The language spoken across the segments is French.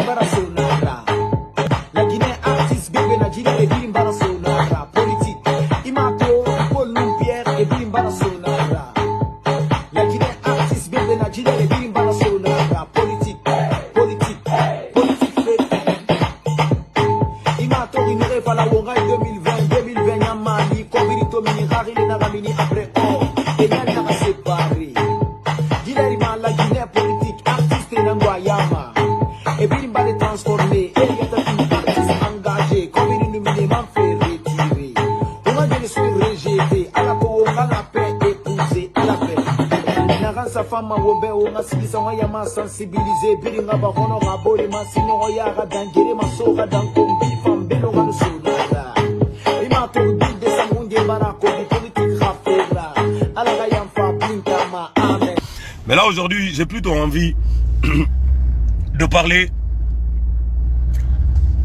Barasonara. La Guinée artiste bébé na Guinée et Bilim Barasonara. Politique, Imato, Paul Pierre et Bilim Barasonara. La Guinée artiste bébé na Guinée et Bilim Barasonara. Politique, politique, politique. Imato, Rinere, Palawonga 2020, Yamani, Kobirito, Mini, Rari, Naramini, après or. Et Yana séparé. Guinée, la Guinée politique, artiste Nangoyama. Et Bilim va les transformer. Et il y a un artiste engagé, comme il nous m'a fait retirer. On m'a dit les soins rejetés. À la peau, on a la paix épousée. À la paix. Naran sa femme, on a signé son yama sensibilisé. Bilim va honorable, ma sinon, yara d'angere, ma sora d'angombi, femme, bello, ma soda. Il m'a tout dit de sa monde, barako, politique, rafera. À la gaïam, fa, pintama, amen. Mais là, aujourd'hui, j'ai plutôt envie de parler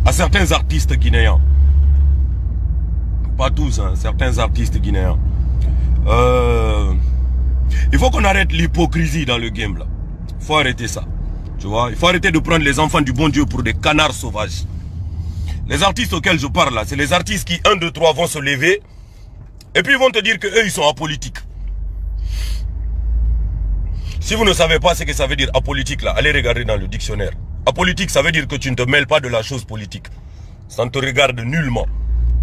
à certains artistes guinéens. Pas tous, hein, certains artistes guinéens. Il faut qu'on arrête l'hypocrisie dans le game là. Il faut arrêter ça. Tu vois, il faut arrêter de prendre les enfants du bon Dieu pour des canards sauvages. Les artistes auxquels je parle là, c'est les artistes qui, 1, 2, 3, vont se lever et puis ils vont te dire qu'eux, ils sont apolitiques. Si vous ne savez pas ce que ça veut dire apolitique là, allez regarder dans le dictionnaire. Apolitique, ça veut dire que tu ne te mêles pas de la chose politique. Ça ne te regarde nullement.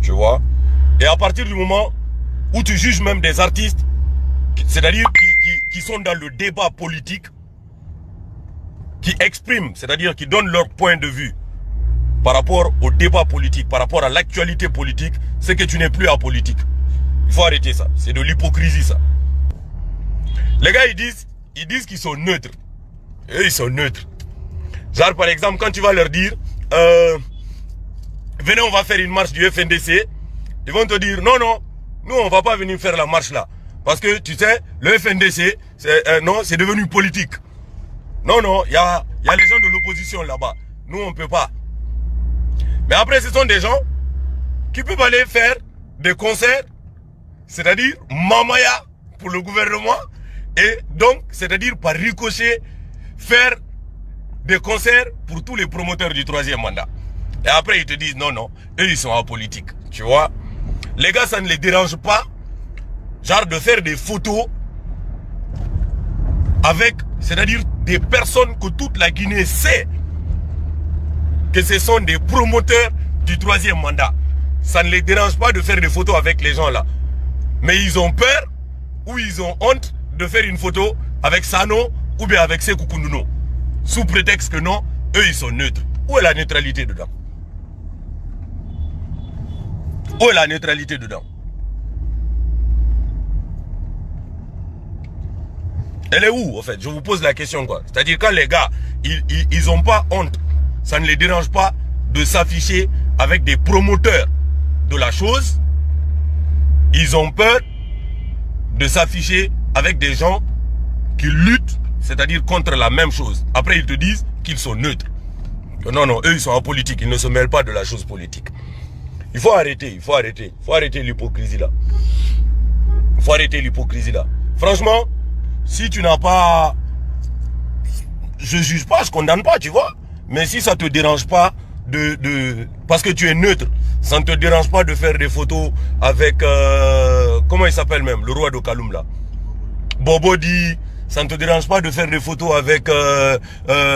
Tu vois. Et à partir du moment où tu juges même des artistes, c'est-à-dire qui sont dans le débat politique, qui expriment, c'est-à-dire qui donnent leur point de vue par rapport au débat politique, par rapport à l'actualité politique, c'est que tu n'es plus apolitique. Il faut arrêter ça. C'est de l'hypocrisie ça. Les gars, ils disent qu'ils sont neutres. Eux, ils sont neutres. Genre, par exemple, quand tu vas leur dire, venez, on va faire une marche du FNDC, ils vont te dire, non, non, nous, on va pas venir faire la marche là. Parce que, tu sais, le FNDC, c'est devenu politique. Non, non, il y a les gens de l'opposition là-bas. Nous, on peut pas. Mais après, ce sont des gens qui peuvent aller faire des concerts, c'est-à-dire mamaya pour le gouvernement, et donc, c'est-à-dire par ricochet, faire des concerts pour tous les promoteurs du 3e mandat. Et après, ils te disent, non, non, eux, ils sont apolitiques. Tu vois, les gars, ça ne les dérange pas, genre de faire des photos avec, c'est-à-dire des personnes que toute la Guinée sait que ce sont des promoteurs du 3e mandat. Ça ne les dérange pas de faire des photos avec les gens là. Mais ils ont peur ou ils ont honte de faire une photo avec Sano ou bien avec Sékou Kounono. Sous prétexte que non, eux ils sont neutres. Où est la neutralité dedans? Où est la neutralité dedans? Elle est où en fait? Je vous pose la question quoi. C'est-à-dire quand les gars, ils ont pas honte, ça ne les dérange pas de s'afficher avec des promoteurs de la chose. Ils ont peur de s'afficher avec des gens qui luttent, c'est-à-dire contre la même chose. Après, ils te disent qu'ils sont neutres. Non, non, eux, ils sont apolitiques. Ils ne se mêlent pas de la chose politique. Il faut arrêter, il faut arrêter. Il faut arrêter l'hypocrisie là. Il faut arrêter l'hypocrisie là. Franchement, si tu n'as pas... Je juge pas, je condamne pas, tu vois. Mais si ça te dérange pas parce que tu es neutre, ça ne te dérange pas de faire des photos avec... comment il s'appelle même? Le roi de Kaloum là. Bobo dit... Ça ne te dérange pas de faire des photos avec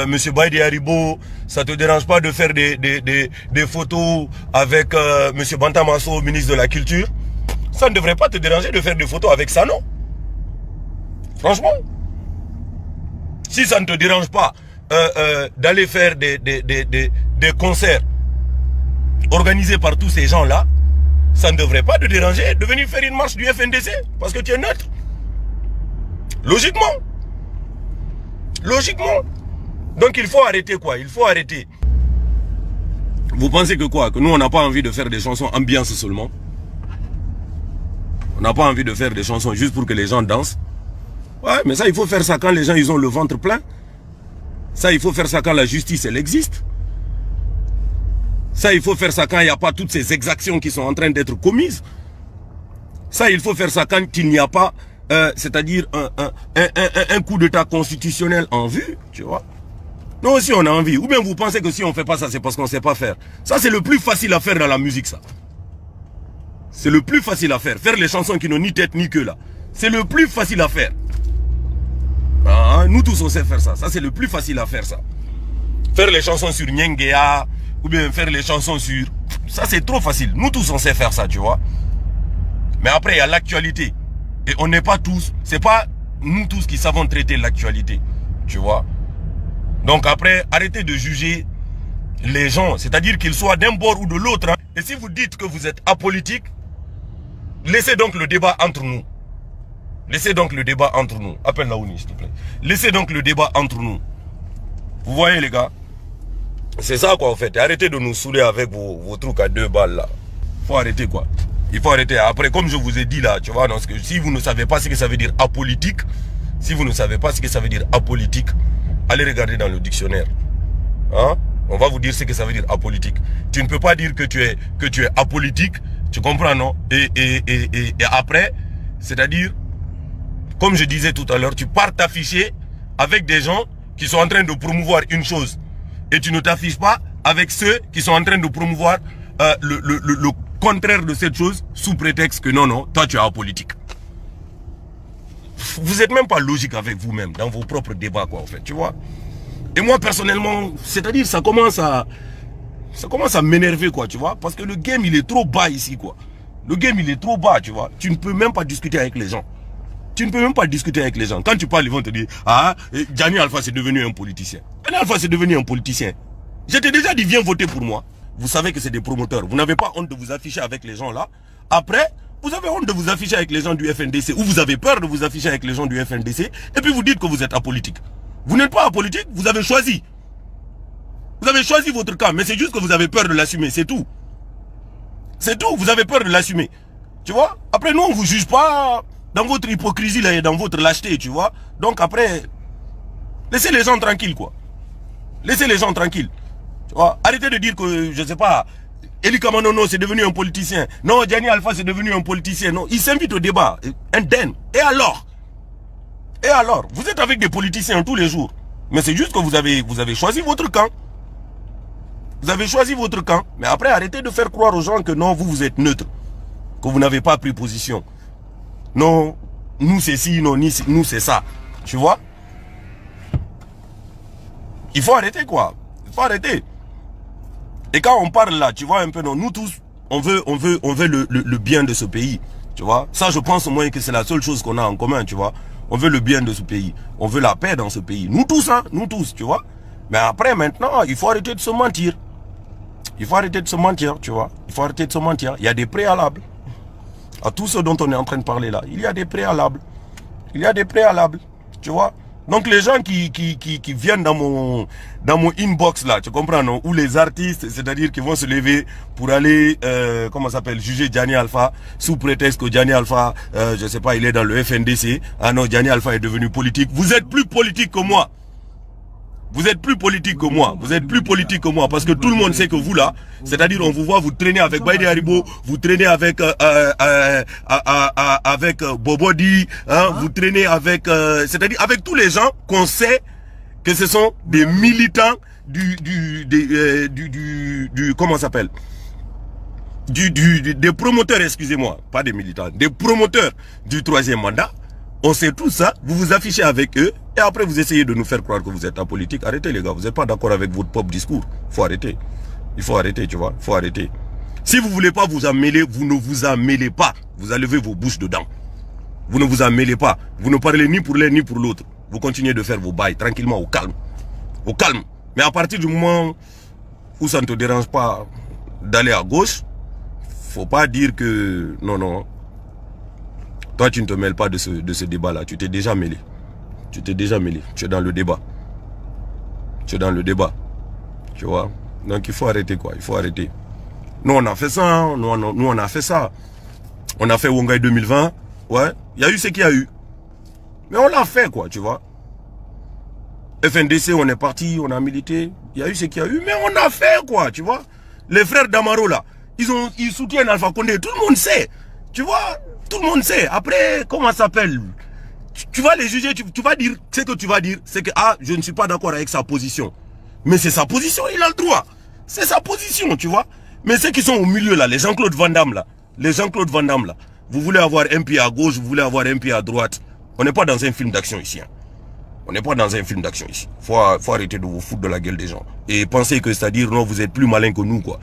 Monsieur Baïdi Haribo. Ça ne te dérange pas de faire des photos avec Monsieur Bantamasso, ministre de la Culture. Ça ne devrait pas te déranger de faire des photos avec ça, non? Franchement. Si ça ne te dérange pas d'aller faire des concerts organisés par tous ces gens-là, ça ne devrait pas te déranger de venir faire une marche du FNDC parce que tu es neutre. Logiquement. Logiquement. Donc il faut arrêter quoi? Il faut arrêter. Vous pensez que quoi? Que nous on n'a pas envie de faire des chansons ambiance seulement? On n'a pas envie de faire des chansons juste pour que les gens dansent? Ouais, mais ça il faut faire ça quand les gens ils ont le ventre plein. Ça il faut faire ça quand la justice elle existe. Ça il faut faire ça quand il n'y a pas toutes ces exactions qui sont en train d'être commises. Ça il faut faire ça quand il n'y a pas... c'est-à-dire un coup d'état constitutionnel en vue, tu vois. Nous aussi, on a envie. Ou bien vous pensez que si on ne fait pas ça, c'est parce qu'on ne sait pas faire. Ça, c'est le plus facile à faire dans la musique, ça. C'est le plus facile à faire. Faire les chansons qui n'ont ni tête ni queue, là. C'est le plus facile à faire. Ah, nous tous, on sait faire ça. Ça, c'est le plus facile à faire, ça. Faire les chansons sur Nyengea, ou bien faire les chansons sur... Ça, c'est trop facile. Nous tous, on sait faire ça, tu vois. Mais après, il y a l'actualité. Et on n'est pas tous... C'est pas nous tous qui savons traiter l'actualité, tu vois. Donc après, arrêtez de juger les gens. C'est-à-dire qu'ils soient d'un bord ou de l'autre. Hein. Et si vous dites que vous êtes apolitique, laissez donc le débat entre nous. Laissez donc le débat entre nous. Appelle Laouni, s'il te plaît. Laissez donc le débat entre nous. Vous voyez, les gars? C'est ça, quoi, en fait. Et arrêtez de nous saouler avec vos trucs à 2 balles, là. Il faut arrêter, quoi. Il faut arrêter. Après, comme je vous ai dit, là, tu vois, parce que si vous ne savez pas ce que ça veut dire apolitique, si vous ne savez pas ce que ça veut dire apolitique, allez regarder dans le dictionnaire. Hein? On va vous dire ce que ça veut dire apolitique. Tu ne peux pas dire que tu es apolitique, tu comprends, non? Et après, c'est-à-dire, comme je disais tout à l'heure, tu pars t'afficher avec des gens qui sont en train de promouvoir une chose. Et tu ne t'affiches pas avec ceux qui sont en train de promouvoir le contraire de cette chose sous prétexte que non, toi tu es apolitique. Vous n'êtes même pas logique avec vous-même dans vos propres débats, quoi, en fait, tu vois. Et moi, personnellement, c'est-à-dire, ça commence à m'énerver, quoi, tu vois. Parce que le game, il est trop bas ici, quoi. Le game, il est trop bas, tu vois. Tu ne peux même pas discuter avec les gens. Tu ne peux même pas discuter avec les gens. Quand tu parles, ils vont te dire, ah, Gianni Alpha, c'est devenu un politicien. Gianni Alpha, c'est devenu un politicien. Je t'ai déjà dit, viens voter pour moi. Vous savez que c'est des promoteurs. Vous n'avez pas honte de vous afficher avec les gens là. Après, vous avez honte de vous afficher avec les gens du FNDC. Ou vous avez peur de vous afficher avec les gens du FNDC. Et puis vous dites que vous êtes apolitique. Vous n'êtes pas apolitique, vous avez choisi. Vous avez choisi votre camp. Mais c'est juste que vous avez peur de l'assumer, c'est tout. C'est tout, vous avez peur de l'assumer. Tu vois? Après, nous, on ne vous juge pas dans votre hypocrisie là et dans votre lâcheté, tu vois. Donc après, laissez les gens tranquilles, quoi. Laissez les gens tranquilles. Tu vois? Arrêtez de dire que, je sais pas, Eli Kamanono c'est devenu un politicien. Non, Gianni Alpha c'est devenu un politicien. Non, il s'invite au débat. Et alors? Et alors? Vous êtes avec des politiciens tous les jours. Mais c'est juste que vous avez choisi votre camp. Vous avez choisi votre camp. Mais après, arrêtez de faire croire aux gens que non, vous êtes neutre. Que vous n'avez pas pris position. Non, nous c'est ci, non, nous c'est ça. Tu vois? Il faut arrêter, quoi. Il faut arrêter. Et quand on parle là, tu vois un peu, non, nous tous, on veut le bien de ce pays. Tu vois? Ça, je pense au moins que c'est la seule chose qu'on a en commun, tu vois? On veut le bien de ce pays. On veut la paix dans ce pays. Nous tous, hein, nous tous, tu vois? Mais après, maintenant, il faut arrêter de se mentir. Il faut arrêter de se mentir, tu vois? Il faut arrêter de se mentir. Il y a des préalables. À tout ce dont on est en train de parler là, il y a des préalables. Il y a des préalables, tu vois? Donc les gens qui viennent dans mon inbox là, tu comprends, non? Ou les artistes, c'est-à-dire qui vont se lever pour aller, comment ça s'appelle, juger Gianni Alpha, sous prétexte que Gianni Alpha, je sais pas, il est dans le FNDC. Ah non, Gianni Alpha est devenu politique. Vous êtes plus politique que moi. Vous êtes plus politique que moi. Vous êtes plus politique que moi. Parce que tout le monde sait que vous là, c'est-à-dire on vous voit, vous traînez avec Baïdi Haribo, vous traînez avec Bobodi, hein, vous traînez avec, c'est-à-dire avec tous les gens qu'on sait que ce sont des militants du comment ça s'appelle, des promoteurs, excusez-moi, pas des militants, des promoteurs du 3e mandat. On sait tout ça, vous vous affichez avec eux et après vous essayez de nous faire croire que vous êtes apolitique. Arrêtez les gars, vous n'êtes pas d'accord avec votre propre discours. Il faut arrêter. Il faut arrêter, tu vois. Il faut arrêter. Si vous ne voulez pas vous en mêler, vous ne vous en mêlez pas. Vous allez lever vos bouches dedans. Vous ne vous en mêlez pas. Vous ne parlez ni pour l'un ni pour l'autre. Vous continuez de faire vos bails tranquillement, au calme. Au calme. Mais à partir du moment où ça ne te dérange pas d'aller à gauche, faut pas dire que non. Toi, tu ne te mêles pas de ce débat-là. Tu t'es déjà mêlé. Tu t'es déjà mêlé. Tu es dans le débat. Tu es dans le débat. Tu vois? Donc, il faut arrêter, quoi. Il faut arrêter. Nous, on a fait ça. Hein. Nous, on a fait ça. On a fait Wongai 2020. Ouais. Il y a eu ce qu'il y a eu. Mais on l'a fait, quoi, tu vois. FNDC, on est parti, on a milité. Il y a eu ce qu'il y a eu. Mais on a fait, quoi, tu vois. Les frères d'Amaro, là, ils soutiennent Alpha Condé. Tout le monde sait. Tu vois? Tout le monde sait. Après, comment ça s'appelle? Tu vas les juger, tu vas dire, ce que tu vas dire, c'est que, ah, je ne suis pas d'accord avec sa position. Mais c'est sa position, il a le droit. C'est sa position, tu vois. Mais ceux qui sont au milieu là, les Jean-Claude Van Damme là, vous voulez avoir un pied à gauche, vous voulez avoir un pied à droite. On n'est pas dans un film d'action ici. Hein. On n'est pas dans un film d'action ici. Faut arrêter de vous foutre de la gueule des gens. Et penser que c'est-à-dire, non, vous êtes plus malin que nous, quoi.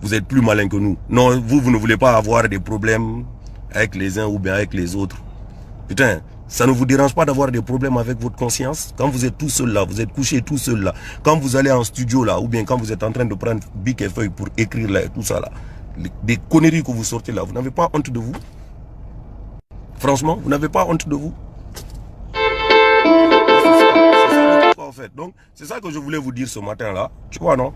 Vous êtes plus malin que nous. Non, vous ne voulez pas avoir des problèmes avec les uns ou bien avec les autres. Putain, ça ne vous dérange pas d'avoir des problèmes avec votre conscience? Quand vous êtes tout seul là, vous êtes couché tout seul là, quand vous allez en studio là, ou bien quand vous êtes en train de prendre bic et feuille pour écrire là, tout ça là, des conneries que vous sortez là, vous n'avez pas honte de vous? Franchement, vous n'avez pas honte de vous? C'est ça en fait. Donc, c'est ça que je voulais vous dire ce matin là. Tu vois, non?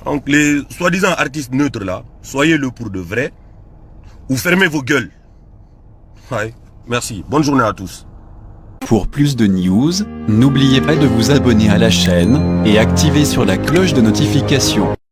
Donc, les soi-disant artistes neutres là, soyez-le pour de vrai, ou fermez vos gueules. Ouais. Merci. Bonne journée à tous. Pour plus de news, n'oubliez pas de vous abonner à la chaîne et activer sur la cloche de notification.